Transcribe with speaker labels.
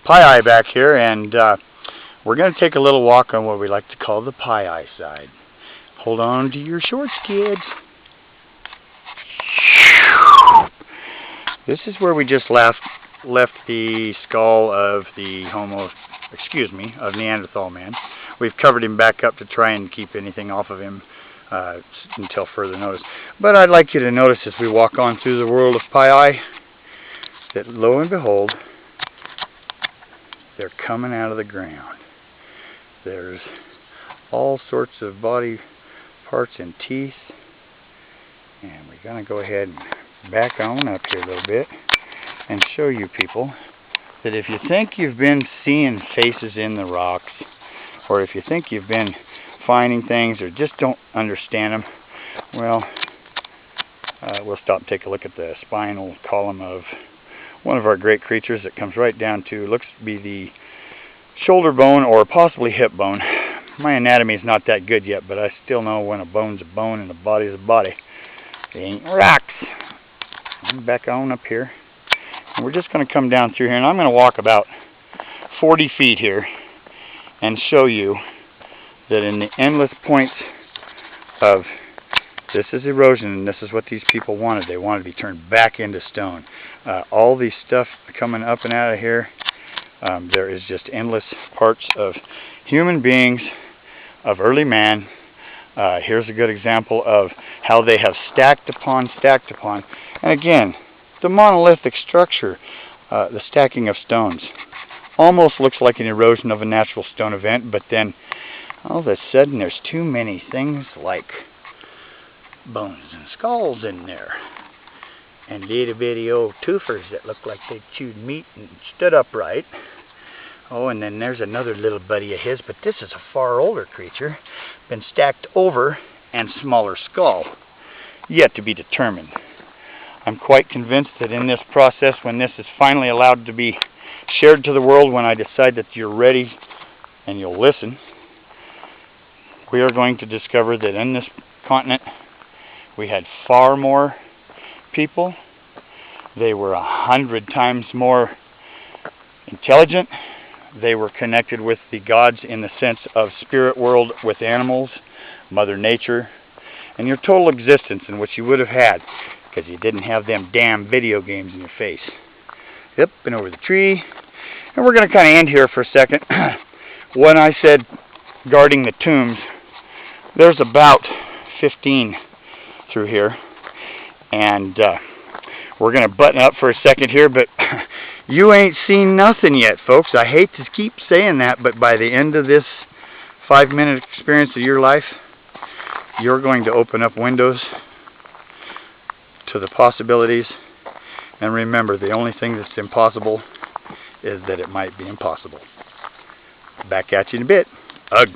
Speaker 1: Pie back here, and we're going to take a little walk on what we like to call the Pie side. Hold on to your shorts, kids. This is where we just left the skull of the of Neanderthal man. We've covered him back up to try and keep anything off of him until further notice. But I'd like you to notice as we walk on through the world of Pie that lo and behold, they're coming out of the ground. There's all sorts of body parts and teeth. And we're going to go ahead and back on up here a little bit and show you people that if you think you've been seeing faces in the rocks, or if you think you've been finding things or just don't understand them, well, we'll stop and take a look at the spinal column of one of our great creatures that comes right down to, looks to be the shoulder bone or possibly hip bone. My anatomy is not that good yet, but I still know when a bone's a bone and a body's a body. They ain't rocks. I'm back on up here. And we're just going to come down through here, and I'm going to walk about 40 feet here and show you that in the endless points of this is erosion, and this is what these people wanted. They wanted to be turned back into stone. All these stuff coming up and out of here, there is just endless parts of human beings, of early man. Here's a good example of how they have stacked upon. And again, the monolithic structure, the stacking of stones, almost looks like an erosion of a natural stone event, but then all of a sudden there's too many things like bones and skulls in there, and little bitty old toofers that look like they chewed meat and stood upright. Oh, and then there's another little buddy of his, but this is a far older creature, been stacked over, and smaller skull, yet to be determined. I'm quite convinced that in this process, when this is finally allowed to be shared to the world, when I decide that you're ready and you'll listen, we are going to discover that in this continent we had far more people. They were 100 times more intelligent. They were connected with the gods in the sense of spirit world, with animals, Mother Nature, and your total existence in which you would have had because you didn't have them damn video games in your face. Yep, and over the tree. And we're going to kind of end here for a second. When I said guarding the tombs, there's about 15 through here, and we're going to button up for a second here, but you ain't seen nothing yet, folks. I hate to keep saying that, but by the end of this 5-minute experience of your life, you're going to open up windows to the possibilities, and remember, the only thing that's impossible is that it might be impossible. Back at you in a bit. Ugh.